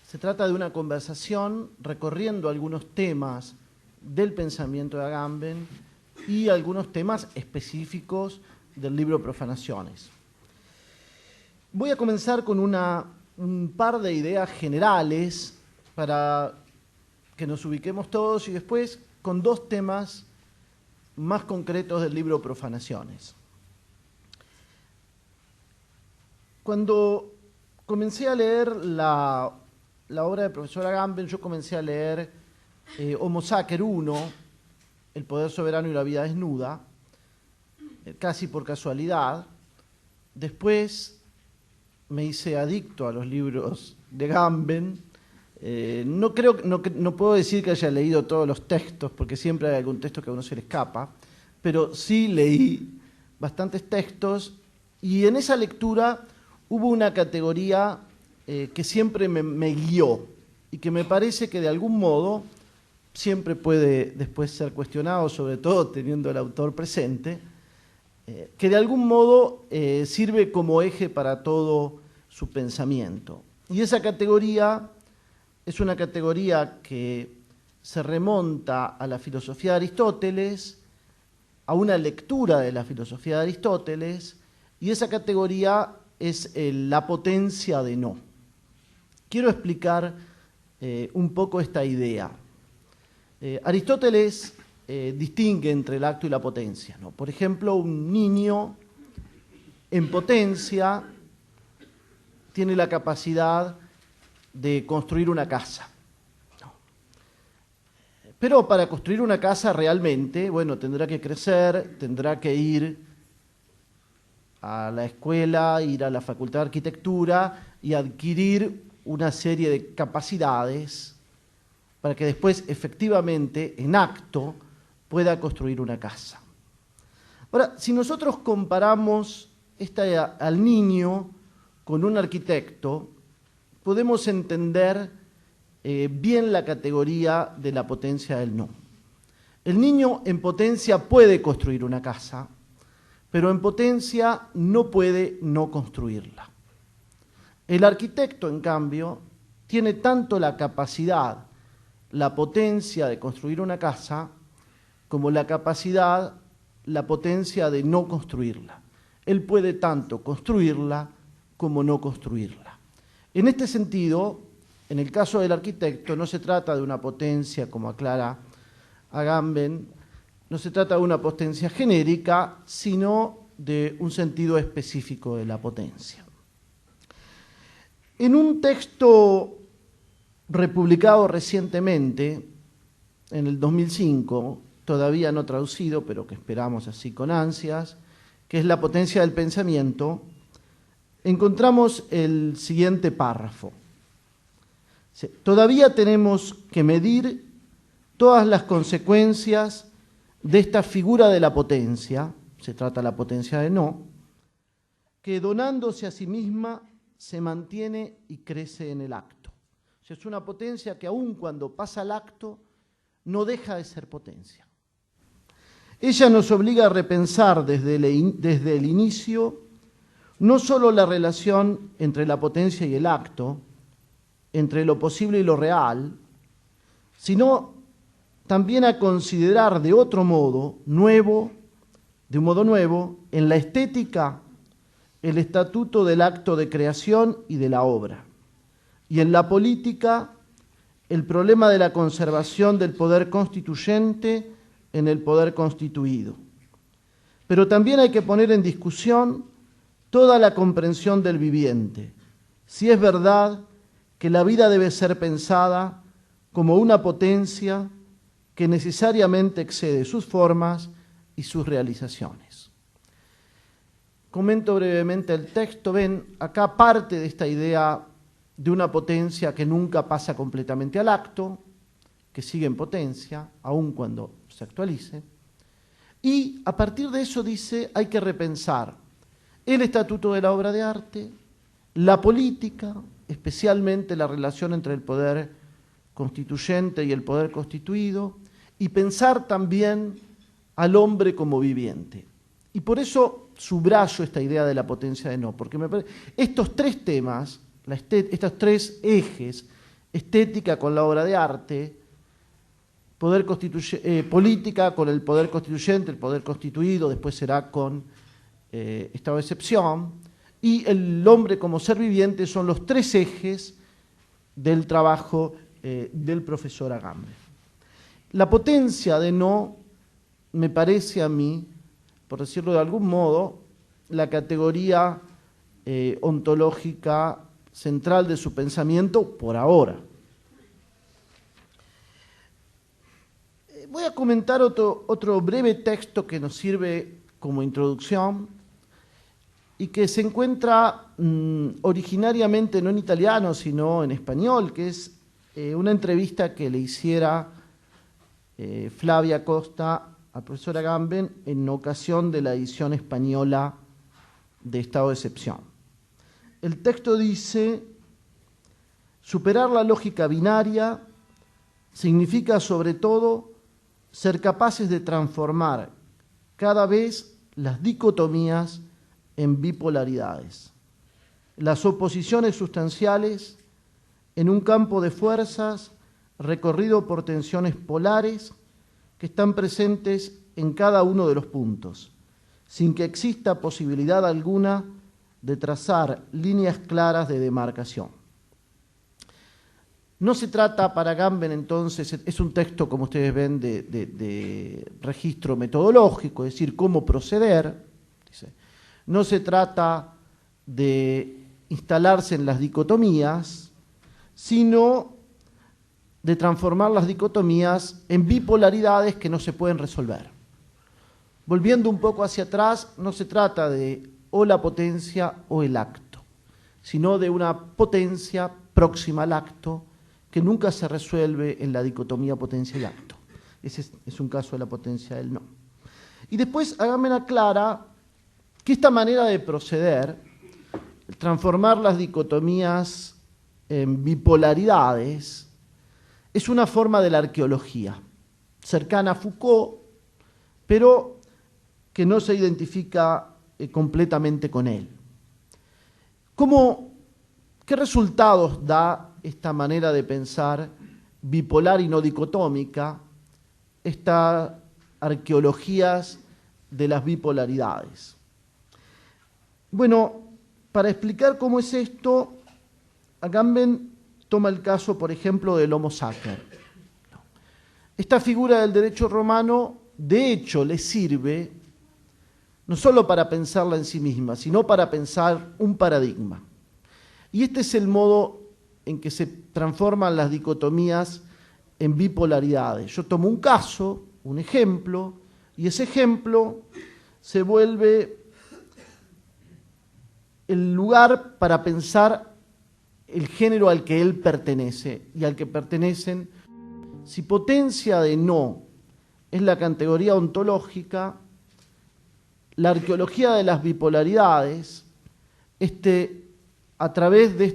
Se trata de una conversación recorriendo algunos temas del pensamiento de Agamben y algunos temas específicos del libro Profanaciones. Voy a comenzar con un par de ideas generales para que nos ubiquemos todos y después con dos temas más concretos del libro Profanaciones. Cuando comencé a leer la obra del profesor Agamben, yo comencé a leer Homo Sacer I, El poder soberano y la vida desnuda, casi por casualidad. Después me hice adicto a los libros de Agamben. No puedo decir que haya leído todos los textos, porque siempre hay algún texto que a uno se le escapa, pero sí leí bastantes textos, y en esa lectura hubo una categoría que siempre me guió y que me parece que de algún modo siempre puede después ser cuestionado, sobre todo teniendo el autor presente, que de algún modo sirve como eje para todo su pensamiento. Y esa categoría es una categoría que se remonta a la filosofía de Aristóteles, a una lectura de la filosofía de Aristóteles, y esa categoría es la potencia de no. Quiero explicar un poco esta idea. Aristóteles distingue entre el acto y la potencia, ¿no? Por ejemplo, un niño en potencia tiene la capacidad de construir una casa, ¿no? Pero para construir una casa realmente, bueno, tendrá que crecer, tendrá que ir a la escuela, ir a la facultad de arquitectura y adquirir una serie de capacidades para que después efectivamente, en acto, pueda construir una casa. Ahora, si nosotros comparamos al niño con un arquitecto, podemos entender bien la categoría de la potencia del no. El niño en potencia puede construir una casa, pero en potencia no puede no construirla. El arquitecto, en cambio, tiene tanto la capacidad, la potencia de construir una casa, como la capacidad, la potencia de no construirla. Él puede tanto construirla como no construirla. En este sentido, en el caso del arquitecto, no se trata de una potencia, como aclara Agamben, no se trata de una potencia genérica, sino de un sentido específico de la potencia. En un texto republicado recientemente, en el 2005, todavía no traducido, pero que esperamos así con ansias, que es La potencia del pensamiento, encontramos el siguiente párrafo. Todavía tenemos que medir todas las consecuencias de esta figura de la potencia, se trata de la potencia de no, que donándose a sí misma se mantiene y crece en el acto. O sea, es una potencia que aun cuando pasa al acto, no deja de ser potencia. Ella nos obliga a repensar desde el inicio no solo la relación entre la potencia y el acto, entre lo posible y lo real, sino también a considerar de otro modo, de un modo nuevo, en la estética, el estatuto del acto de creación y de la obra, y en la política, el problema de la conservación del poder constituyente en el poder constituido. Pero también hay que poner en discusión toda la comprensión del viviente, si es verdad que la vida debe ser pensada como una potencia que necesariamente excede sus formas y sus realizaciones. Comento brevemente el texto. Ven, acá parte de esta idea de una potencia que nunca pasa completamente al acto, que sigue en potencia, aun cuando se actualice. Y a partir de eso dice, hay que repensar el estatuto de la obra de arte, la política, especialmente la relación entre el poder constituyente y el poder constituido, y pensar también al hombre como viviente. Y por eso subrayo esta idea de la potencia de no, porque me parece, estos tres temas, estos tres ejes, estética con la obra de arte, política con el poder constituyente, el poder constituido, después será con estado de excepción, y el hombre como ser viviente son los tres ejes del trabajo del profesor Agamben. La potencia de no me parece a mí, por decirlo de algún modo, la categoría ontológica central de su pensamiento por ahora. Voy a comentar otro breve texto que nos sirve como introducción y que se encuentra originariamente no en italiano, sino en español, que es una entrevista que le hiciera Flavia Costa al profesor Agamben en ocasión de la edición española de Estado de Excepción. El texto dice: superar la lógica binaria significa sobre todo ser capaces de transformar cada vez las dicotomías en bipolaridades, las oposiciones sustanciales en un campo de fuerzas recorrido por tensiones polares que están presentes en cada uno de los puntos, sin que exista posibilidad alguna de trazar líneas claras de demarcación. No se trata para Agamben, entonces, es un texto, como ustedes ven, de registro metodológico, es decir, cómo proceder. Dice, no se trata de instalarse en las dicotomías, sino de transformar las dicotomías en bipolaridades que no se pueden resolver. Volviendo un poco hacia atrás, no se trata de o la potencia o el acto, sino de una potencia próxima al acto que nunca se resuelve en la dicotomía potencia y acto. Ese es un caso de la potencia del no. Y después Agamben aclara que esta manera de proceder, transformar las dicotomías en bipolaridades, es una forma de la arqueología, cercana a Foucault, pero que no se identifica completamente con él. ¿Qué resultados da esta manera de pensar bipolar y no dicotómica, estas arqueologías de las bipolaridades? Bueno, para explicar cómo es esto, Agamben toma el caso, por ejemplo, del Homo sacer. Esta figura del derecho romano, de hecho, le sirve no solo para pensarla en sí misma, sino para pensar un paradigma. Y este es el modo en que se transforman las dicotomías en bipolaridades. Yo tomo un caso, un ejemplo, y ese ejemplo se vuelve el lugar para pensar el género al que él pertenece y al que pertenecen. Si potencia de no es la categoría ontológica, la arqueología de las bipolaridades, a través de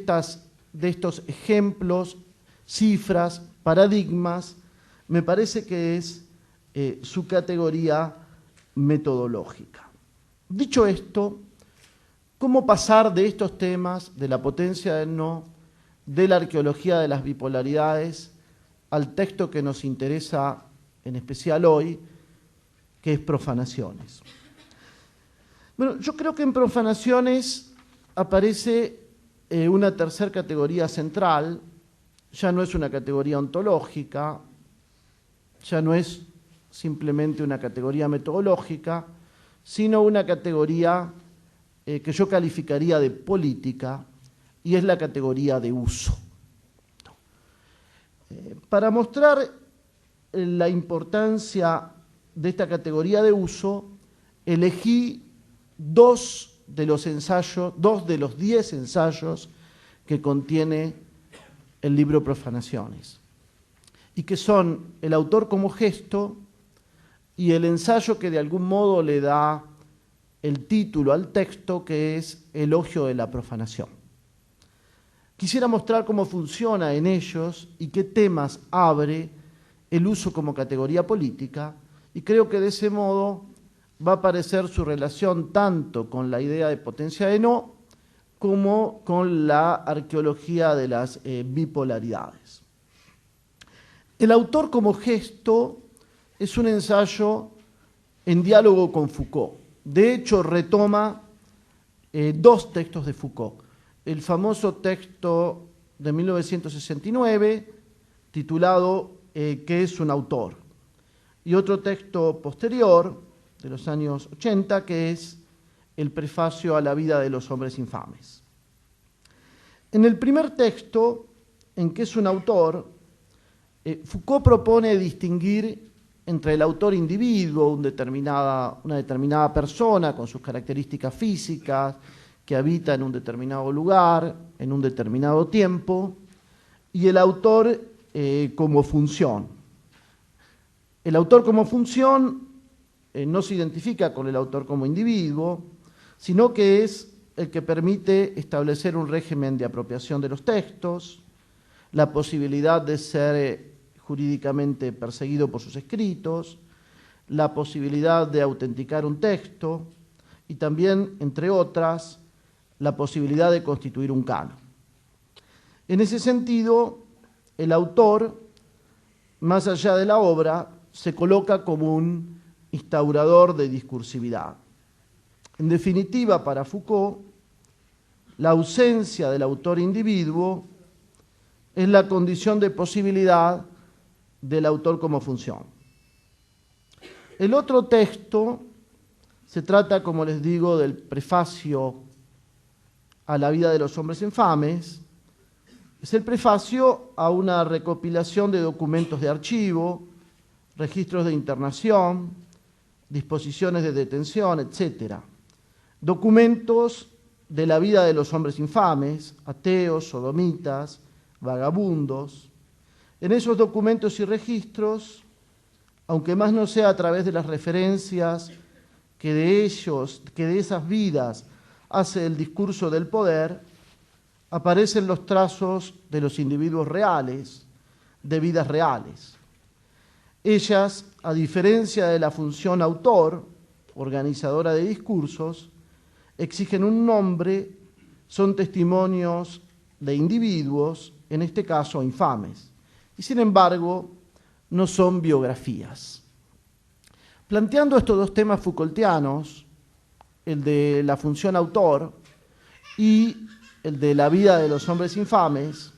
estos ejemplos, cifras, paradigmas, me parece que es su categoría metodológica. Dicho esto, ¿cómo pasar de estos temas, de la potencia del no, de la arqueología de las bipolaridades, al texto que nos interesa en especial hoy, que es Profanaciones? Bueno, yo creo que en Profanaciones aparece una tercera categoría central, ya no es una categoría ontológica, ya no es simplemente una categoría metodológica, sino una categoría que yo calificaría de política, y es la categoría de uso. Para mostrar la importancia de esta categoría de uso, elegí dos de los 10 ensayos que contiene el libro Profanaciones, y que son el autor como gesto y el ensayo que de algún modo le da el título al texto, que es Elogio de la Profanación. Quisiera mostrar cómo funciona en ellos y qué temas abre el uso como categoría política, y creo que de ese modo va a aparecer su relación tanto con la idea de potencia de no como con la arqueología de las bipolaridades. El autor como gesto es un ensayo en diálogo con Foucault. De hecho, retoma dos textos de Foucault. El famoso texto de 1969, titulado ¿Qué es un autor? Y otro texto posterior, de los años 80, que es el prefacio a la vida de los hombres infames. En el primer texto, en ¿Qué es un autor?, Foucault propone distinguir entre el autor individuo, una determinada persona con sus características físicas, que habita en un determinado lugar, en un determinado tiempo, y el autor como función. El autor como función no se identifica con el autor como individuo, sino que es el que permite establecer un régimen de apropiación de los textos, la posibilidad de ser jurídicamente perseguido por sus escritos, la posibilidad de autenticar un texto y también, entre otras, la posibilidad de constituir un canon. En ese sentido, el autor, más allá de la obra, se coloca como un instaurador de discursividad. En definitiva, para Foucault, la ausencia del autor individuo es la condición de posibilidad del autor como función. El otro texto se trata, como les digo, del prefacio a la vida de los hombres infames. Es el prefacio a una recopilación de documentos de archivo, registros de internación, disposiciones de detención, etc. Documentos de la vida de los hombres infames, ateos, sodomitas, vagabundos. En esos documentos y registros, aunque más no sea a través de las referencias que de esas vidas hace el discurso del poder, aparecen los trazos de los individuos reales, de vidas reales. Ellas, a diferencia de la función autor, organizadora de discursos, exigen un nombre, son testimonios de individuos, en este caso infames, y sin embargo no son biografías. Planteando estos dos temas Foucaultianos, el de la función autor y el de la vida de los hombres infames,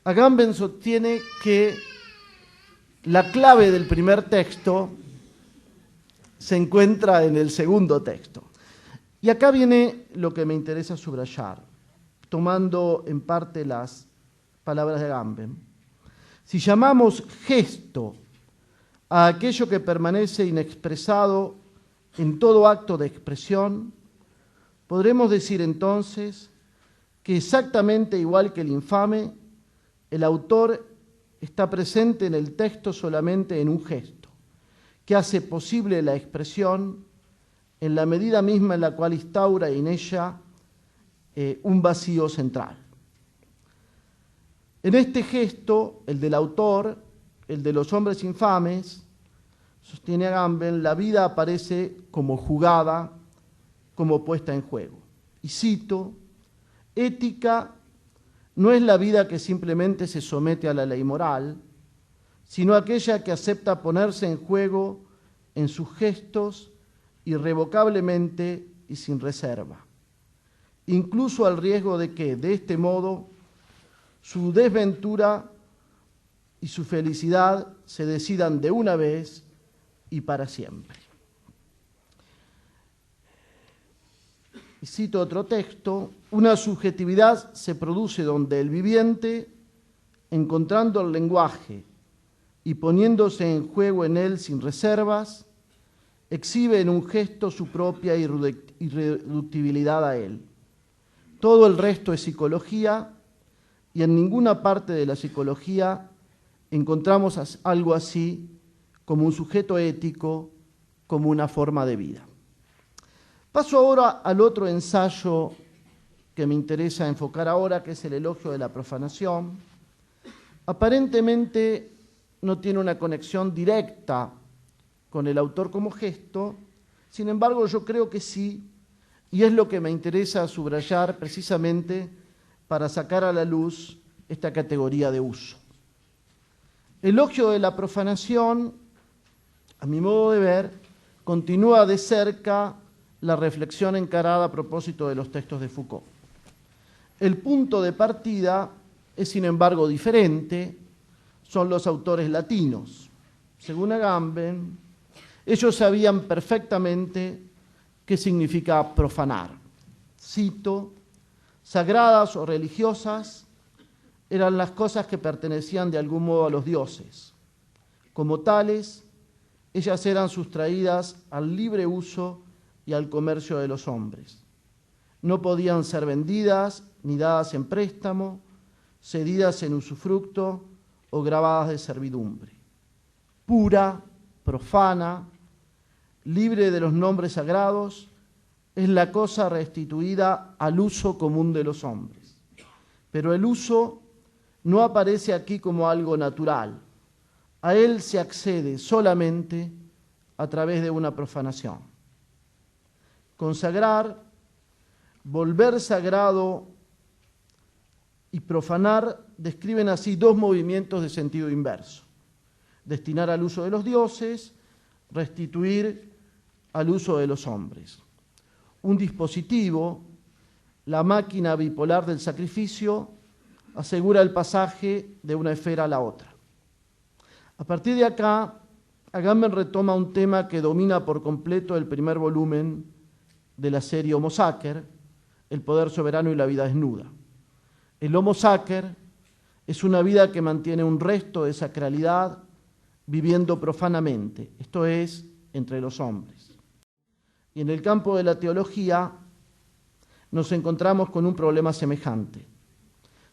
Agamben sostiene que la clave del primer texto se encuentra en el segundo texto. Y acá viene lo que me interesa subrayar, tomando en parte las palabras de Agamben. Si llamamos gesto a aquello que permanece inexpresado en todo acto de expresión, podremos decir entonces que exactamente igual que el infame, el autor está presente en el texto solamente en un gesto, que hace posible la expresión en la medida misma en la cual instaura en ella un vacío central. En este gesto, el del autor, el de los hombres infames, sostiene Agamben, la vida aparece como jugada, como puesta en juego. Y cito, ética no es la vida que simplemente se somete a la ley moral, sino aquella que acepta ponerse en juego en sus gestos irrevocablemente y sin reserva, incluso al riesgo de que, de este modo, su desventura y su felicidad se decidan de una vez y para siempre. Y cito otro texto, una subjetividad se produce donde el viviente, encontrando el lenguaje y poniéndose en juego en él sin reservas, exhibe en un gesto su propia irreductibilidad a él. Todo el resto es psicología y en ninguna parte de la psicología encontramos algo así como un sujeto ético, como una forma de vida. Paso ahora al otro ensayo que me interesa enfocar ahora, que es el elogio de la profanación. Aparentemente no tiene una conexión directa con el autor como gesto, sin embargo yo creo que sí, y es lo que me interesa subrayar precisamente para sacar a la luz esta categoría de uso. Elogio de la profanación, a mi modo de ver, continúa de cerca la reflexión encarada a propósito de los textos de Foucault. El punto de partida es, sin embargo, diferente, son los autores latinos. Según Agamben, ellos sabían perfectamente qué significa profanar. Cito, sagradas o religiosas eran las cosas que pertenecían de algún modo a los dioses. Como tales, ellas eran sustraídas al libre uso y al comercio de los hombres. No podían ser vendidas ni dadas en préstamo, cedidas en usufructo o grabadas de servidumbre. Pura, profana, libre de los nombres sagrados, es la cosa restituida al uso común de los hombres. Pero el uso no aparece aquí como algo natural. A él se accede solamente a través de una profanación. Consagrar, volver sagrado y profanar describen así dos movimientos de sentido inverso. Destinar al uso de los dioses, restituir al uso de los hombres. Un dispositivo, la máquina bipolar del sacrificio, asegura el pasaje de una esfera a la otra. A partir de acá, Agamben retoma un tema que domina por completo el primer volumen de la serie Homo Sacer, el poder soberano y la vida desnuda. El Homo Sacer es una vida que mantiene un resto de sacralidad viviendo profanamente, esto es, entre los hombres. Y en el campo de la teología nos encontramos con un problema semejante.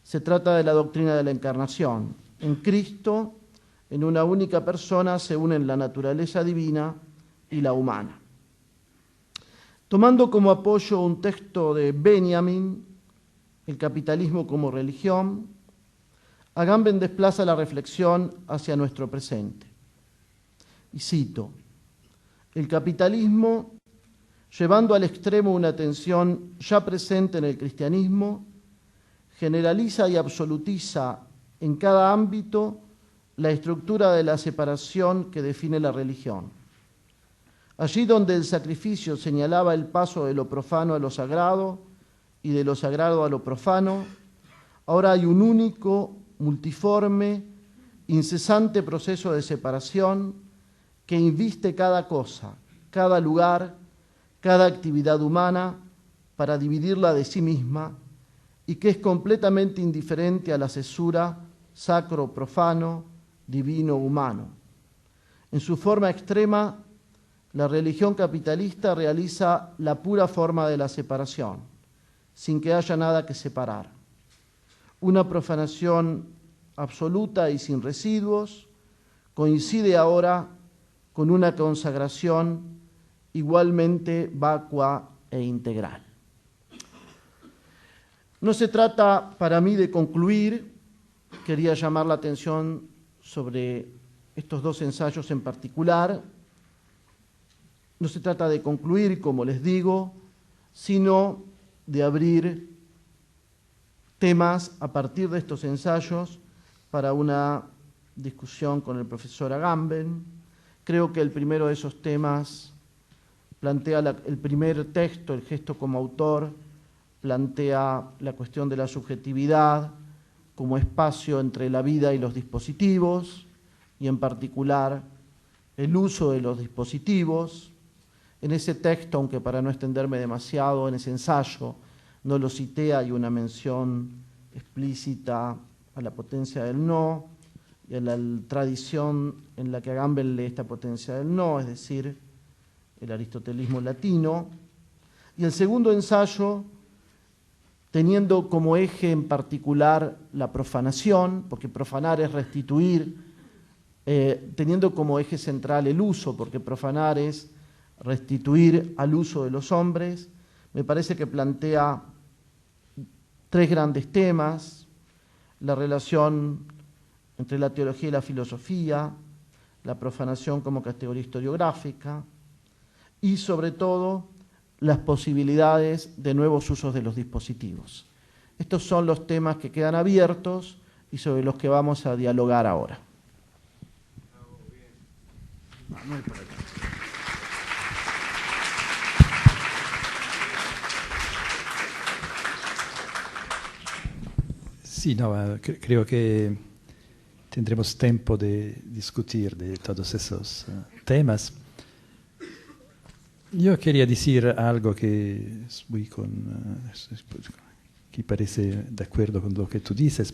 Se trata de la doctrina de la encarnación. En Cristo, en una única persona, se unen la naturaleza divina y la humana. Tomando como apoyo un texto de Benjamin, El capitalismo como religión, Agamben desplaza la reflexión hacia nuestro presente. Y cito, el capitalismo, llevando al extremo una tensión ya presente en el cristianismo, generaliza y absolutiza en cada ámbito la estructura de la separación que define la religión. Allí donde el sacrificio señalaba el paso de lo profano a lo sagrado y de lo sagrado a lo profano, ahora hay un único, multiforme, incesante proceso de separación que inviste cada cosa, cada lugar, cada actividad humana para dividirla de sí misma y que es completamente indiferente a la cesura sacro-profano, divino-humano. En su forma extrema, la religión capitalista realiza la pura forma de la separación, sin que haya nada que separar. Una profanación absoluta y sin residuos coincide ahora con una consagración igualmente vacua e integral. No se trata para mí de concluir, quería llamar la atención sobre estos dos ensayos en particular. No se trata de concluir, como les digo, sino de abrir temas a partir de estos ensayos para una discusión con el profesor Agamben. Creo que el primero de esos temas plantea el primer texto, el gesto como autor, plantea la cuestión de la subjetividad como espacio entre la vida y los dispositivos, y en particular el uso de los dispositivos. En ese texto, aunque para no extenderme demasiado, en ese ensayo no lo cité, hay una mención explícita a la potencia del no y a la tradición en la que Agamben lee esta potencia del no, es decir, el aristotelismo latino. Y el segundo ensayo teniendo como eje en particular la profanación, porque profanar es restituir, teniendo como eje central el uso, porque profanar es restituir al uso de los hombres. Me parece que plantea tres grandes temas: la relación entre la teología y la filosofía, la profanación como categoría historiográfica y, sobre todo, las posibilidades de nuevos usos de los dispositivos. Estos son los temas que quedan abiertos y sobre los que vamos a dialogar ahora. Sí, no, creo que tendremos tiempo de discutir de todos esos temas. Yo quería decir algo que parece de acuerdo con lo que tú dices.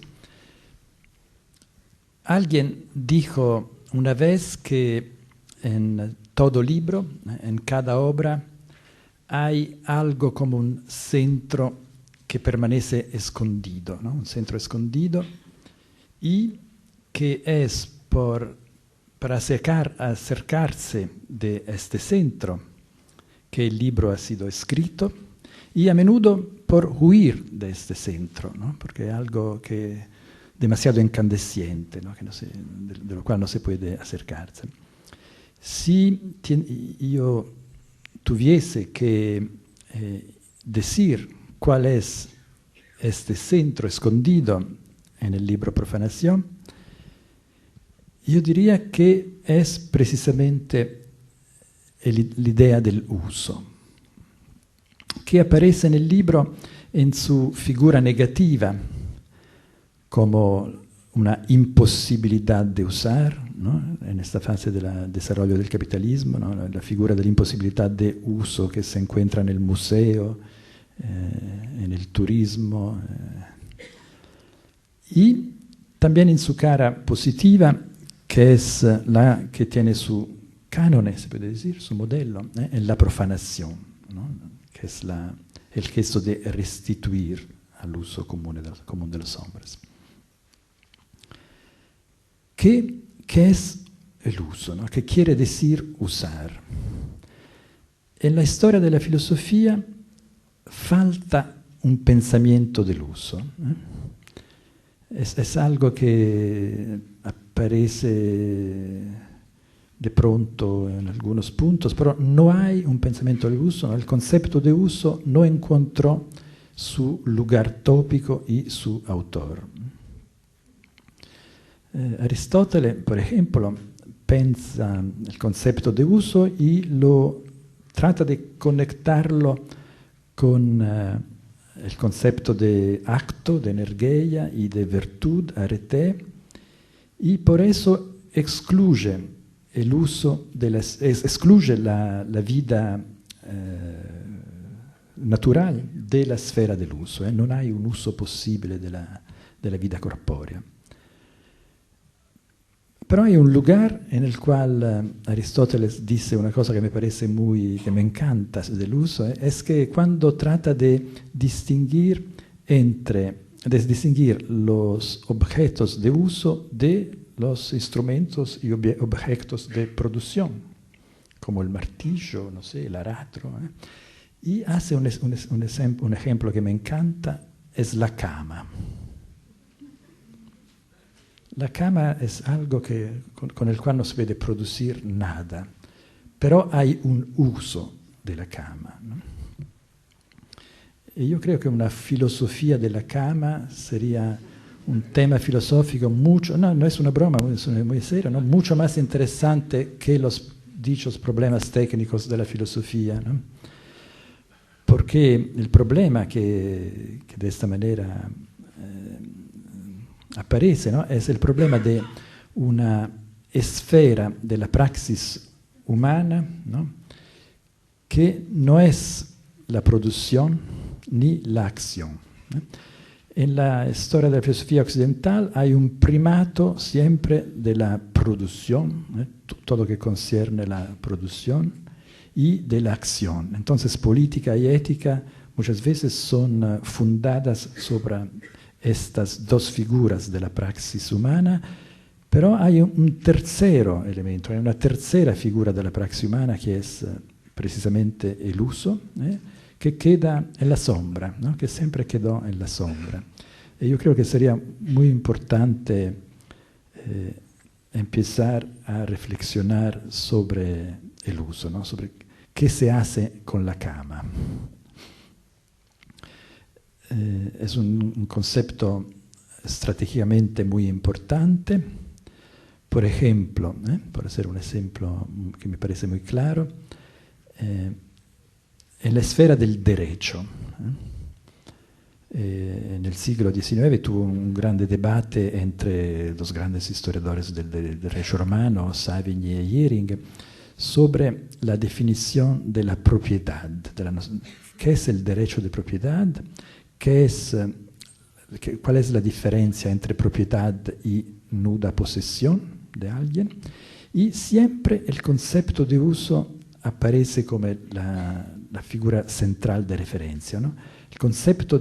Alguien dijo una vez que en todo libro, en cada obra, hay algo como un centro que permanece escondido, ¿no? Un centro escondido, y que es para acercarse de este centro que el libro ha sido escrito, y a menudo por huir de este centro, ¿no? Porque es algo que demasiado incandescente, ¿no? Que de lo cual no se puede acercarse. Si yo tuviese que decir cuál es este centro escondido en el libro Profanación, yo diría que es precisamente la idea del uso, que aparece en el libro en su figura negativa, como una imposibilidad de usar, ¿no? En esta fase del desarrollo del capitalismo, ¿no? La figura de la imposibilidad de uso que se encuentra en el museo, en el turismo, y también en su cara positiva, que es la que tiene su canone, se puede decir, su modelo, en la profanación, ¿no? Que es el gesto de restituir al uso común de los hombres. ¿Qué es el uso, ¿no? ¿Qué quiere decir usar? En la historia de la filosofía falta un pensamiento del uso. Es algo que aparece de pronto en algunos puntos, pero no hay un pensamiento del uso, ¿no? El concepto de uso no encontró su lugar tópico y su autor. Aristóteles, por ejemplo, pensa el concepto de uso y lo trata de conectarlo con el concepto de acto, de energía y de virtud, arete, y por eso excluye el uso excluye la vida natural de la esfera del uso. No hay un uso posible de la vida corpórea. Pero hay un lugar en el cual Aristóteles dice una cosa que me parece que me encanta del uso, es que cuando trata de distinguir los objetos de uso de los instrumentos y objetos de producción, como el martillo, no sé, el aratro, y hace un ejemplo que me encanta, es la cama. La cama es algo con el cual no se puede producir nada, pero hay un uso de la cama, ¿no? Y yo creo que una filosofía de la cama sería un tema filosófico no es una broma, es muy serio, ¿no? Mucho más interesante que los dichos problemas técnicos de la filosofía, ¿no? Porque el problema que de esta manera aparece, ¿no? Es el problema de una esfera de la praxis humana, ¿no? Que no es la producción ni la acción, ¿no? En la historia de la filosofía occidental hay un primato siempre de la producción, todo lo que concierne la producción, y de la acción. Entonces política y ética muchas veces son fundadas sobre estas dos figuras de la praxis humana, pero hay un tercero elemento, hay una tercera figura de la praxis humana que es precisamente el uso, que queda en la sombra, ¿no? Que siempre quedó en la sombra. Y yo creo que sería muy importante empezar a reflexionar sobre el uso, ¿no? Sobre qué se hace con la cama. Es un concepto estratégicamente muy importante. Por ejemplo, por hacer un ejemplo que me parece muy claro, en la esfera del derecho. En el siglo XIX tuvo un grande debate entre los grandes historiadores del derecho romano, Savigny y Jhering, sobre la definición de la propiedad. ¿Qué es el derecho de propiedad? ¿Cuál es la diferencia entre propiedad y nuda posesión de alguien? Y siempre el concepto de uso aparece como la figura central de referencia, ¿no? El concepto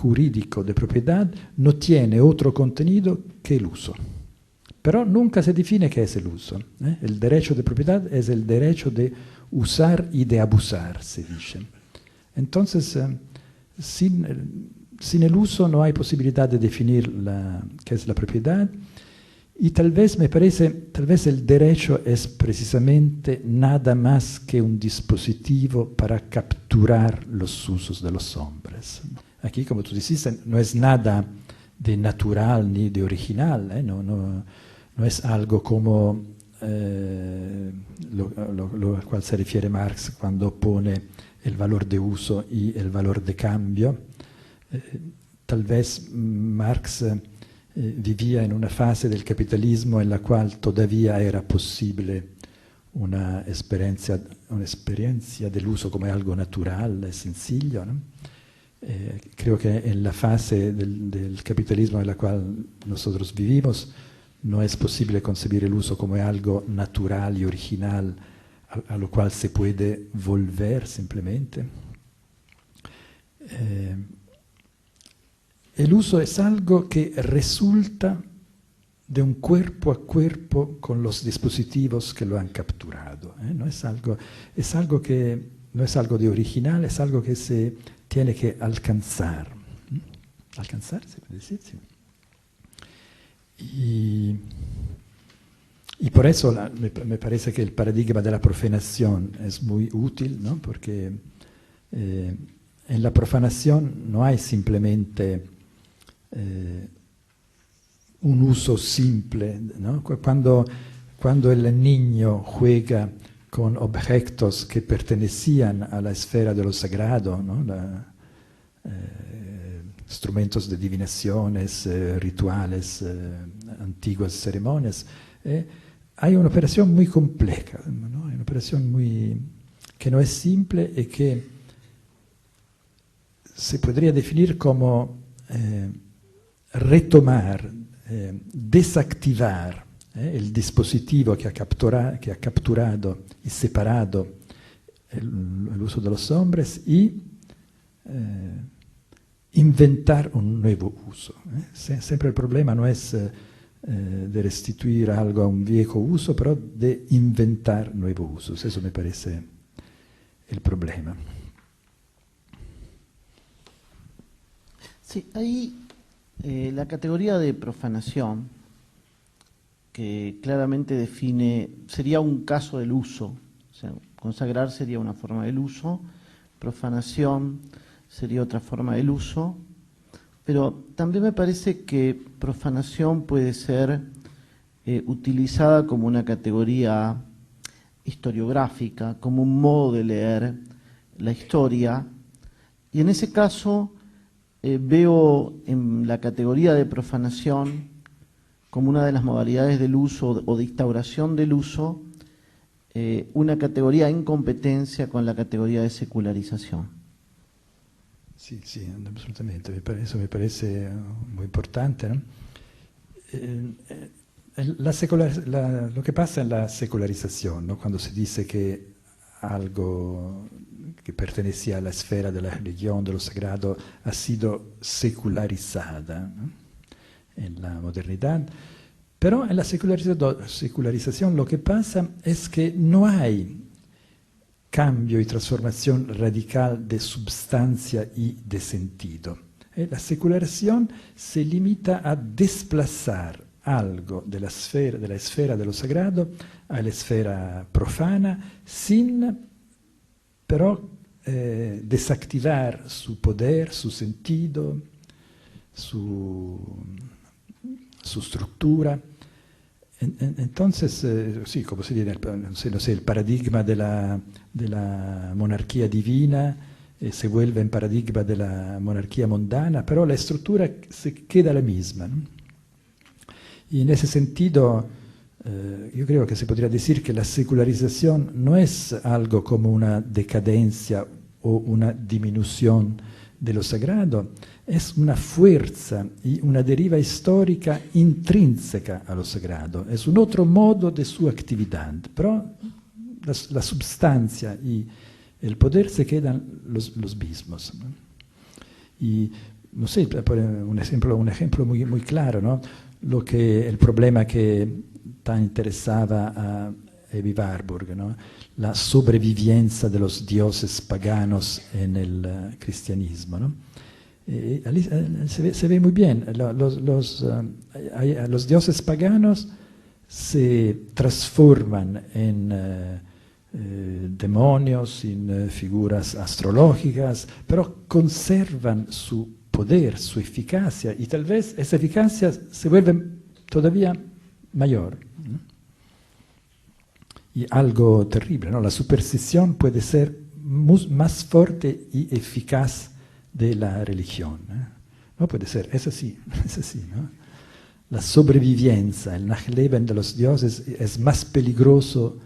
jurídico de propiedad no tiene otro contenido que el uso, pero nunca se define qué es el uso. El derecho de propiedad es el derecho de usar y de abusar, se dice. Entonces, sin el uso no hay posibilidad de definir qué es la propiedad. Y tal vez el derecho es precisamente nada más que un dispositivo para capturar los usos de los hombres. Aquí, como tú dijiste, no es nada de natural ni de original, no es algo como lo a cual se refiere Marx cuando pone el valor de uso y el valor de cambio. Tal vez Marx vivía en una fase del capitalismo en la cual todavía era posible una experiencia del uso como algo natural e sencillo, ¿no? Creo que en la fase del capitalismo en la cual nosotros vivimos no es posible concebir el uso como algo natural y original a lo cual se puede volver simplemente. El uso es algo que resulta de un cuerpo a cuerpo con los dispositivos que lo han capturado. No es algo que no es algo de original, es algo que se tiene que alcanzar. ¿Alcanzar? ¿Se puede decir? Sí. Y por eso me parece que el paradigma de la profanación es muy útil, ¿no? Porque en la profanación no hay simplemente un uso simple, ¿no? Cuando el niño juega con objetos que pertenecían a la esfera de lo sagrado, ¿no? Instrumentos de divinaciones, rituales, antiguas ceremonias, hay una operación muy compleja, ¿no? Hay una operación que no es simple y que se podría definir como retomar, desactivar el dispositivo que ha capturado y separado el uso de los hombres y inventar un nuevo uso. Siempre el problema no es de restituir algo a un viejo uso, pero de inventar nuevos usos. Eso me parece el problema. Sí, ahí la categoría de profanación, que claramente define, sería un caso del uso, o sea, consagrar sería una forma del uso, profanación sería otra forma del uso, pero también me parece que profanación puede ser utilizada como una categoría historiográfica, como un modo de leer la historia, y en ese caso veo en la categoría de profanación como una de las modalidades del uso o de instauración del uso, una categoría en competencia con la categoría de secularización. Sí, absolutamente, eso me parece muy importante, ¿no? Lo que pasa en la secularización, ¿no? Cuando se dice que algo que pertenecía a la esfera de la religión, de lo sagrado, ha sido secularizada, ¿no?, en la modernidad. Pero en la secularización lo que pasa es que no hay cambio y transformación radical de substancia y de sentido. La secularización se limita a desplazar algo de la esfera de lo sagrado a la esfera profana, sin pero desactivar su poder, su sentido, su estructura. Entonces, sí, como se dice, no sé, el paradigma de la monarquía divina se vuelve en paradigma de la monarquía mundana, pero la estructura se queda la misma, ¿no? Y en ese sentido, yo creo que se podría decir que la secularización no es algo como una decadencia o una disminución de lo sagrado, es una fuerza y una deriva histórica intrínseca a lo sagrado, es un otro modo de su actividad, pero la substancia y el poder se quedan los mismos, ¿no? Y no sé, por un ejemplo muy, muy claro, ¿no? El problema que tan interesaba a Evi Warburg, ¿no?, la sobrevivencia de los dioses paganos en el cristianismo, ¿no? Se ve muy bien, los dioses paganos se transforman en demonios, en figuras astrológicas, pero conservan su poder, su eficacia, y tal vez esa eficacia se vuelve todavía mayor, ¿no? Y algo terrible, ¿no? La superstición puede ser más fuerte y eficaz de la religión, ¿eh? No puede ser, es así, ¿no? La sobrevivencia, el Nachleben de los dioses es más peligroso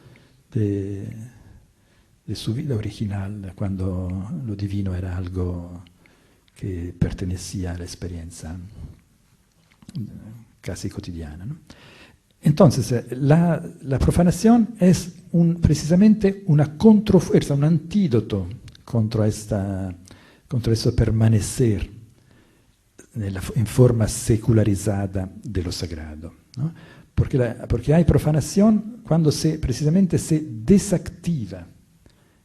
de su vida original, cuando lo divino era algo que pertenecía a la experiencia casi cotidiana, ¿no? Entonces, la profanación es precisamente una contrafuerza, un antídoto contra esto permanecer en forma secularizada de lo sagrado, ¿no? Porque hay profanación cuando precisamente se desactiva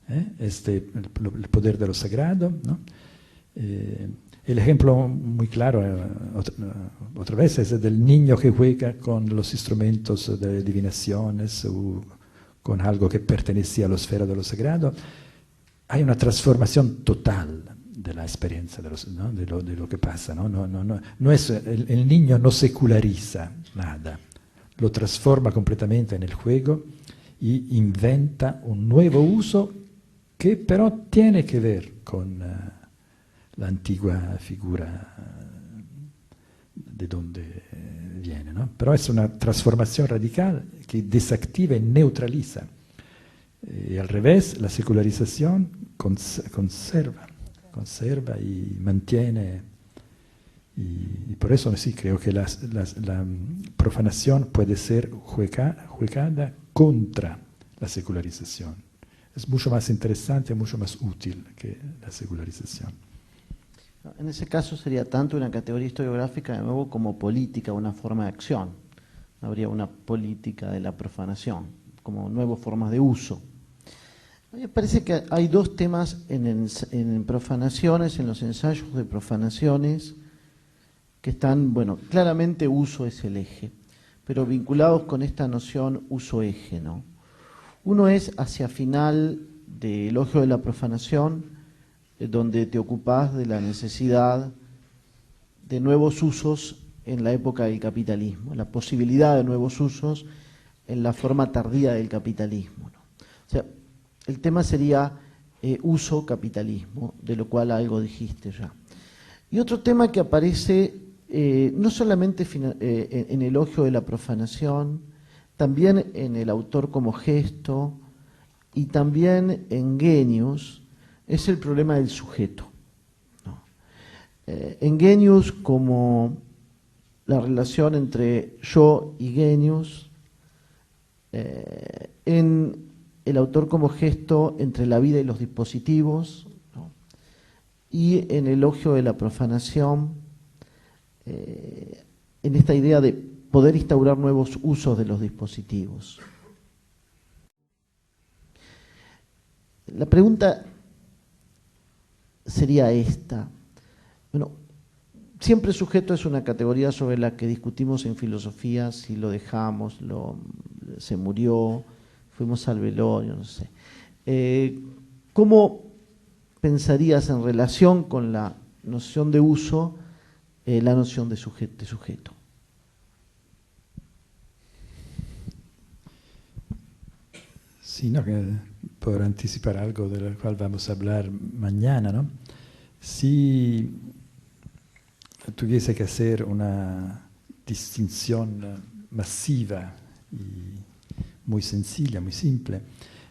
el poder de lo sagrado, ¿no? El ejemplo muy claro, otra vez, es el del niño que juega con los instrumentos de adivinaciones o con algo que pertenecía a la esfera de lo sagrado. Hay una transformación total de la experiencia ¿no?, de lo que pasa, ¿no? No es, el niño no seculariza nada, lo transforma completamente en el juego y inventa un nuevo uso que pero tiene que ver con la antigua figura de donde viene, ¿no? Pero es una transformación radical que desactiva y neutraliza. Y al revés, la secularización conserva y mantiene. Y por eso sí creo que la profanación puede ser jugada contra la secularización. Es mucho más interesante, mucho más útil que la secularización. En ese caso sería tanto una categoría historiográfica de nuevo como política, una forma de acción. Habría una política de la profanación, como nuevas formas de uso. A mí me parece que hay dos temas en profanaciones, en los ensayos de profanaciones, que están, bueno, claramente uso es el eje, pero vinculados con esta noción uso-eje, ¿no? Uno es hacia final de Elogio de la profanación, donde te ocupás de la necesidad de nuevos usos en la época del capitalismo, la posibilidad de nuevos usos en la forma tardía del capitalismo, ¿no? O sea, el tema sería uso-capitalismo, de lo cual algo dijiste ya. Y otro tema que aparece no solamente en Elogio de la profanación, también en El autor como gesto y también en Genius, es el problema del sujeto, ¿no? En Genius, como la relación entre yo y Genius, en el autor como gesto entre la vida y los dispositivos, ¿no? Y en el elogio de la profanación, en esta idea de poder instaurar nuevos usos de los dispositivos. La pregunta sería esta. Bueno, siempre sujeto es una categoría sobre la que discutimos en filosofía, si lo dejamos, se murió, fuimos al velorio, no sé. ¿Cómo pensarías en relación con la noción de uso, la noción de sujeto? Sí, no, por anticipar algo de lo cual vamos a hablar mañana, ¿no? Si tuviese que hacer una distinción masiva y muy sencilla, muy simple,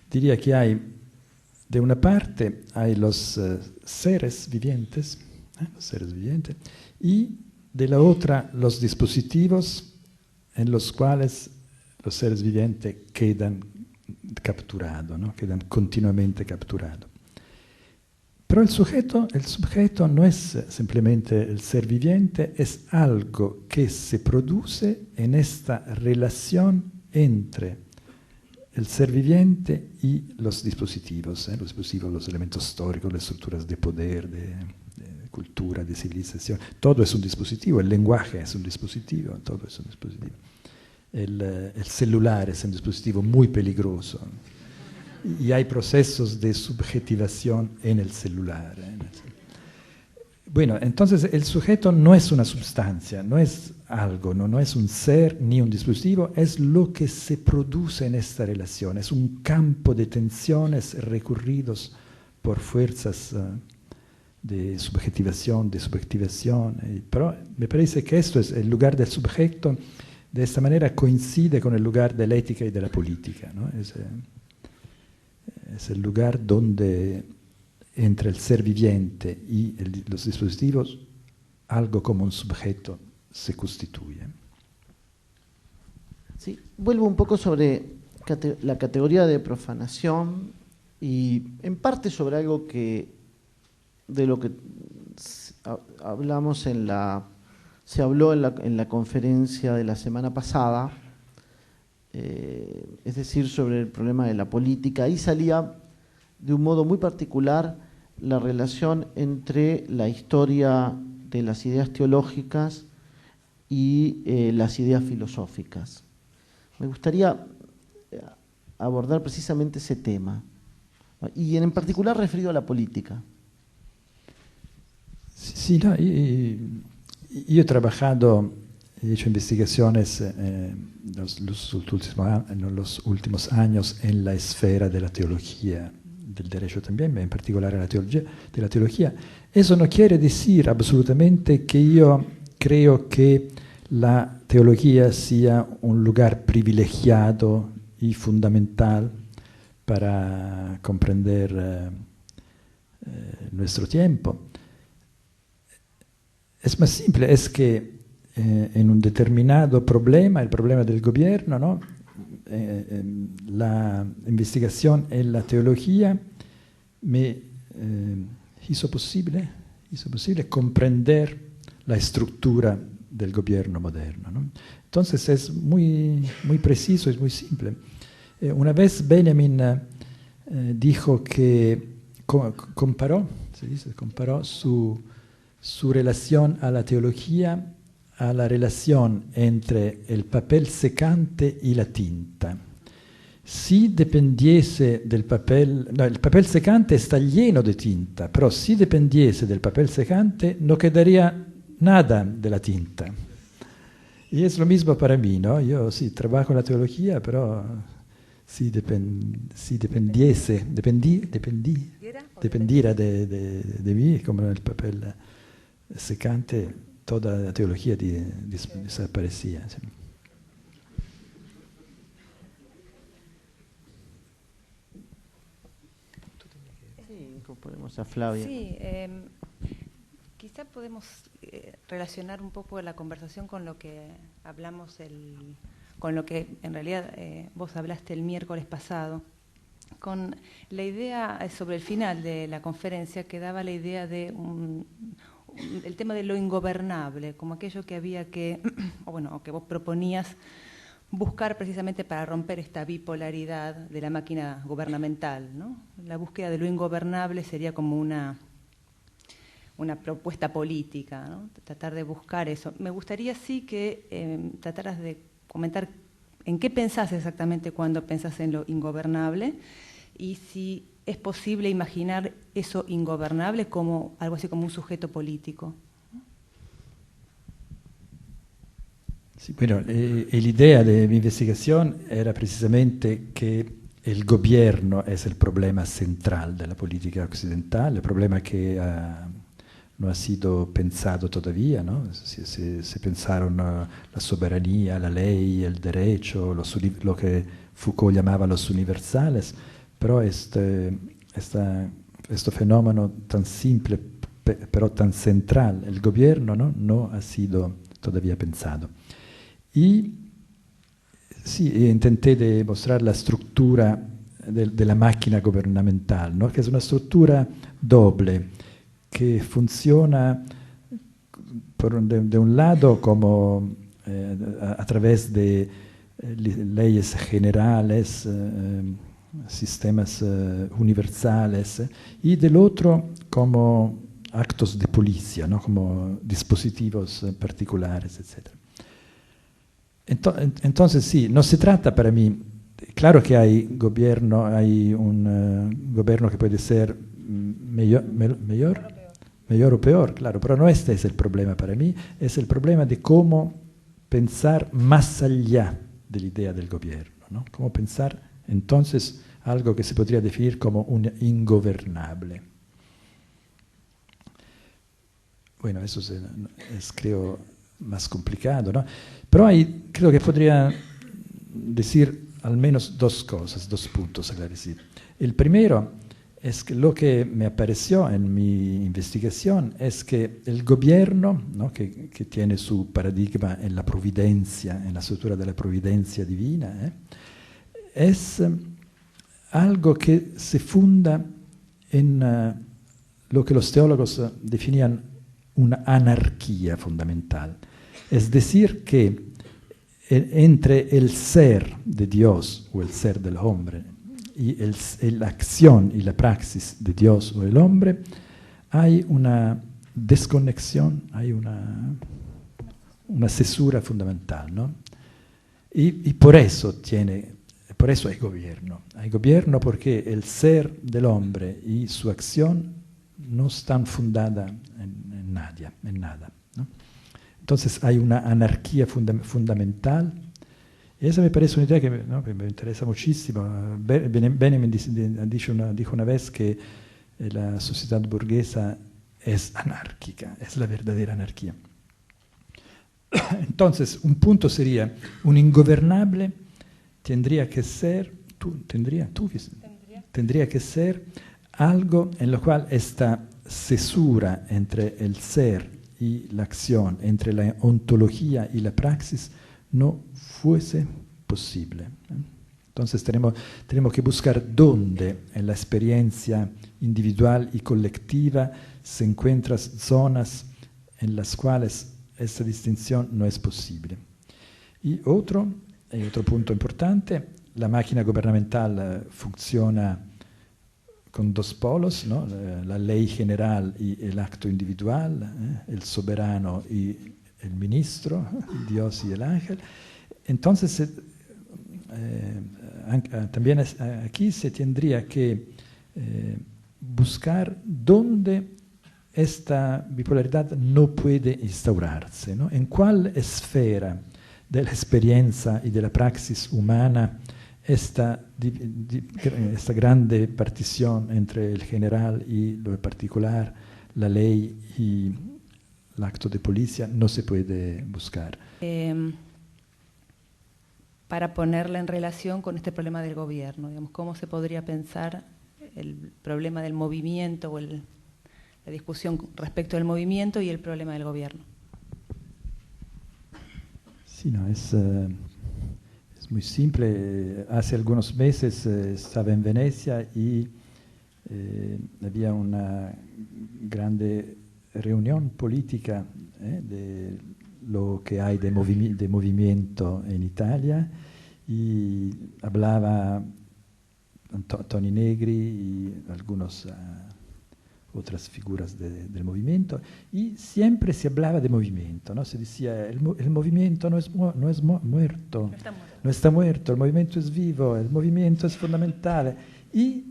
diría que hay, de una parte, hay los seres vivientes, y de la otra, los dispositivos en los cuales los seres vivientes quedan capturados, ¿no? Quedan continuamente capturados. Pero el sujeto no es simplemente el ser viviente, es algo que se produce en esta relación entre el ser viviente y los dispositivos, los elementos históricos, las estructuras de poder, de cultura, de civilización. Todo es un dispositivo, el lenguaje es un dispositivo, todo es un dispositivo. El celular es un dispositivo muy peligroso. Y hay procesos de subjetivación en el celular. Bueno, entonces el sujeto no es una sustancia, no es algo, no es un ser ni un dispositivo, es lo que se produce en esta relación, es un campo de tensiones recurridos por fuerzas de subjetivación, pero me parece que esto es el lugar del sujeto, de esta manera coincide con el lugar de la ética y de la política, ¿no? Es el lugar donde entre el ser viviente y los dispositivos algo como un sujeto se constituye. Sí, vuelvo un poco sobre la categoría de profanación y en parte sobre algo de lo que hablamos se habló en la conferencia de la semana pasada, es decir, sobre el problema de la política. Ahí salía de un modo muy particular la relación entre la historia de las ideas teológicas y las ideas filosóficas. Me gustaría abordar precisamente ese tema, y en particular referido a la política. Sí, no, yo he trabajado, he hecho investigaciones en los últimos años en la esfera de la teología, del derecho también, en particular en la teología. Eso no quiere decir absolutamente que yo creo que la teología sea un lugar privilegiado y fundamental para comprender nuestro tiempo. Es más simple, es que en un determinado problema, el problema del gobierno, ¿no? La investigación en la teología me hizo posible comprender la estructura del gobierno moderno, ¿no? Entonces es muy preciso, es muy simple. Una vez Benjamin dijo que comparó su relación a la teología a la relación entre el papel secante y la tinta. Si dependiese del papel, no, el papel secante está lleno de tinta, pero si dependiese del papel secante no quedaría nada de la tinta. Y es lo mismo para mí, ¿no? Yo sí trabajo en la teología, pero si dependiera de mí, como el papel secante, toda la teología desaparecía. ¿Sí? Incorporemos a Flavia. Sí, quizá podemos relacionar un poco la conversación con lo que hablamos, con lo que en realidad vos hablaste el miércoles pasado, con la idea sobre el final de la conferencia, que daba la idea de el tema de lo ingobernable, como aquello que había que, o bueno, que vos proponías buscar precisamente para romper esta bipolaridad de la máquina gubernamental, ¿no? La búsqueda de lo ingobernable sería como una propuesta política, ¿no? Tratar de buscar eso. Me gustaría sí que trataras de comentar en qué pensás exactamente cuando pensás en lo ingobernable y si es posible imaginar eso ingobernable como algo así como un sujeto político. Sí, bueno, la idea de mi investigación era precisamente que el gobierno es el problema central de la política occidental, el problema que no ha sido pensado todavía, ¿no? Se pensaron la soberanía, la ley, el derecho, lo que Foucault llamaba los universales, pero este fenómeno tan simple, pero tan central, el gobierno, no ha sido todavía pensado. Y sí, intenté demostrar la estructura de la máquina gubernamental, ¿no? Que es una estructura doble, que funciona de un lado como a través de leyes generales, sistemas universales, y del otro como actos de policía, ¿no? Como dispositivos particulares, etc. Entonces sí, no se trata para mí, claro que hay un gobierno que puede ser mejor o peor, claro, pero no este es el problema para mí, es el problema de cómo pensar más allá de la idea del gobierno, ¿no? Cómo pensar entonces algo que se podría definir como un ingobernable. Bueno, eso es creo más complicado, ¿no? Pero creo que podría decir al menos dos cosas, dos puntos a decir. El primero es que lo que me apareció en mi investigación es que el gobierno, ¿no? que tiene su paradigma en la providencia, en la estructura de la providencia divina, es algo que se funda en lo que los teólogos definían una anarquía fundamental. Es decir, que entre el ser de Dios o el ser del hombre y la acción y la praxis de Dios o el hombre, hay una desconexión, hay una cesura fundamental, ¿no? Y por eso hay gobierno. Hay gobierno porque el ser del hombre y su acción no están fundadas en nada, ¿no? Entonces hay una anarquía fundamental. Y esa me parece una idea que me interesa muchísimo. Benjamin dijo una vez que la sociedad burguesa es anárquica, es la verdadera anarquía. Entonces, un punto sería, un ingobernable tendría que ser algo en lo cual esta cesura entre el ser y la acción, entre la ontología y la praxis, no fuese posible. Entonces tenemos que buscar dónde en la experiencia individual y colectiva se encuentran zonas en las cuales esta distinción no es posible. Y otro punto importante, la máquina gubernamental funciona con dos polos, ¿no? La ley general y el acto individual, el soberano y el ministro, Dios y el ángel. Entonces, también aquí se tendría que buscar dónde esta bipolaridad no puede instaurarse, ¿no? En cuál esfera de la experiencia y de la praxis humana esta grande partición entre el general y lo particular, la ley y el acto de policía, no se puede buscar. Para ponerla en relación con este problema del gobierno, digamos, ¿cómo se podría pensar el problema del movimiento o la discusión respecto del movimiento y el problema del gobierno? Sí, no, Es muy simple. Hace algunos meses estaba en Venecia y había una grande reunión política de lo que hay de movimiento en Italia, y hablaba Toni Negri y algunas otras figuras del movimiento, y siempre se hablaba de movimiento, ¿no? Se decía, el movimiento no muerto, no está muerto, el movimiento es vivo, el movimiento es fundamental. Y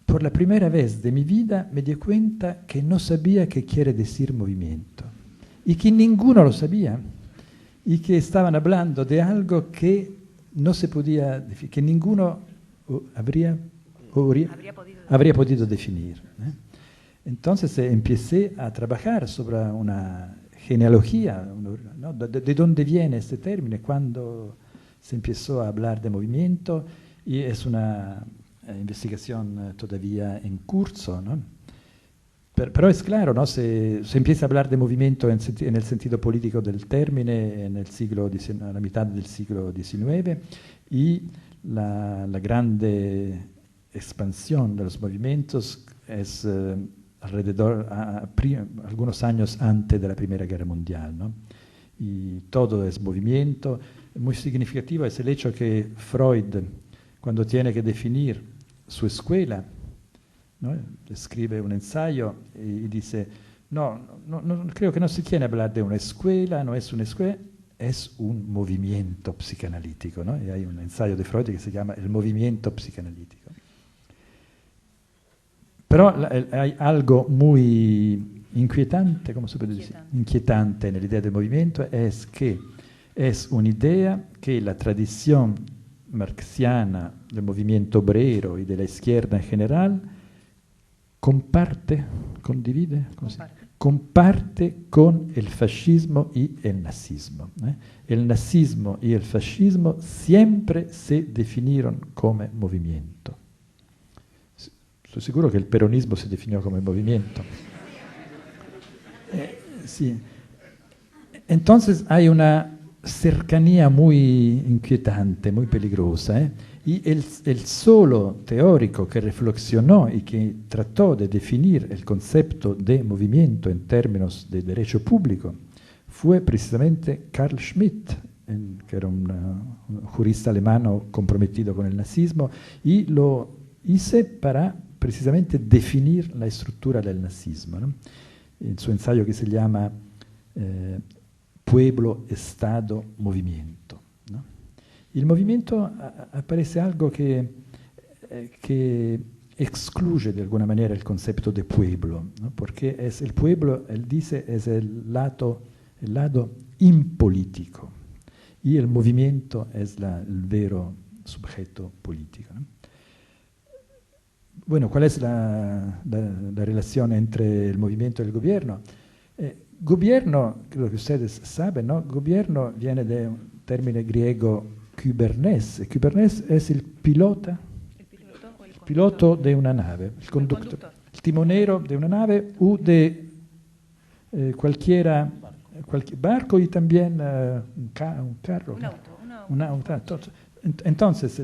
por la primera vez de mi vida me di cuenta que no sabía qué quiere decir movimiento, y que ninguno lo sabía, y que estaban hablando de algo que no se podía definir, que ninguno habría podido definir. Entonces empecé a trabajar sobre una genealogía, ¿no? De dónde viene este término, cuándo se empezó a hablar de movimiento, y es una investigación todavía en curso, ¿no? Pero es claro, ¿no? Se empieza a hablar de movimiento en el sentido político del término en el siglo a la mitad del siglo XIX, y la grande expansión de los movimientos es alrededor, algunos años antes de la Primera Guerra Mundial, ¿no? Y todo es movimiento. Muy significativo es el hecho que Freud, cuando tiene que definir su escuela, ¿no? Escribe un ensayo y dice, no, creo que no se quiere hablar de una escuela, no es una escuela, es un movimiento psicanalítico, ¿no? Y hay un ensayo de Freud que se llama El movimiento psicanalítico. Pero hay algo muy inquietante, ¿cómo se puede decir? Inquietante en la idea del movimiento, es que es una idea que la tradición marxiana del movimiento obrero y de la izquierda en general comparte con el fascismo y el nazismo. El nazismo y el fascismo siempre se definieron como movimiento. Estoy seguro que el peronismo se definió como movimiento. Sí. Entonces hay una cercanía muy inquietante, muy peligrosa, y el solo teórico que reflexionó y que trató de definir el concepto de movimiento en términos de derecho público fue precisamente Carl Schmitt, que era un jurista alemán comprometido con el nazismo, y lo hice para precisamente definir la estructura del nazismo, ¿no? En su ensayo que se llama Pueblo, Estado, Movimiento, ¿no? El movimiento aparece algo que excluye de alguna manera el concepto de pueblo, ¿no? Porque es el pueblo, él dice, es el lado impolítico, y el movimiento es el vero sujeto político, ¿no? Bueno, ¿cuál es la relación entre el movimiento y el gobierno? Gobierno, creo que ustedes saben, ¿no? Gobierno viene de un término griego kybernes. Kybernes es el piloto de una nave, el conductor, el timonero de una nave o de cualquier barco, y también un carro. Un auto. Entonces,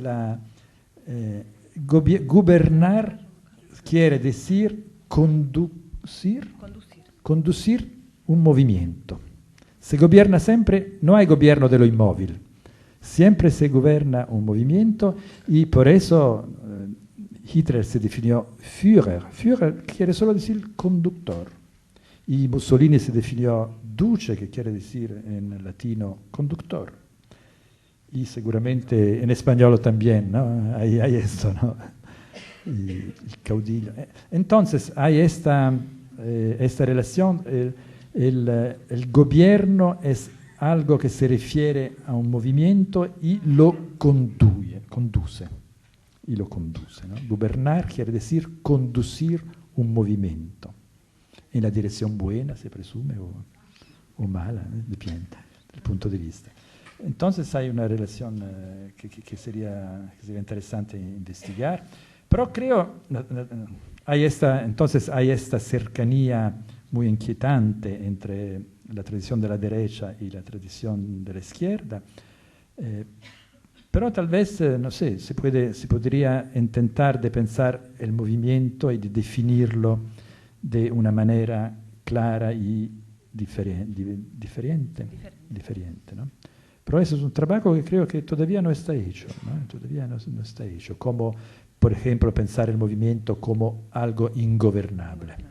gobernar quiere decir conducir un movimiento. Se gobierna siempre, no hay gobierno de lo inmóvil, siempre se gobierna un movimiento, y por eso Hitler se definió Führer. Führer quiere solo decir conductor, y Mussolini se definió Duce, que quiere decir en latino conductor. Y seguramente en español también, ¿no? Hay esto, ¿no? Y el caudillo. Entonces hay esta relación. El gobierno es algo que se refiere a un movimiento y lo conduce. ¿No? Gobernar quiere decir conducir un movimiento en la dirección buena, se presume, o mala, depende del punto de vista. Entonces hay una relación que sería interesante investigar, pero creo hay esta cercanía muy inquietante entre la tradición de la derecha y la tradición de la izquierda, Pero tal vez, no sé, se podría intentar de pensar el movimiento y de definirlo de una manera clara y diferente, ¿no? Pero eso es un trabajo que creo que todavía no está hecho, ¿no? Todavía no está hecho. Como, por ejemplo, pensar el movimiento como algo ingobernable.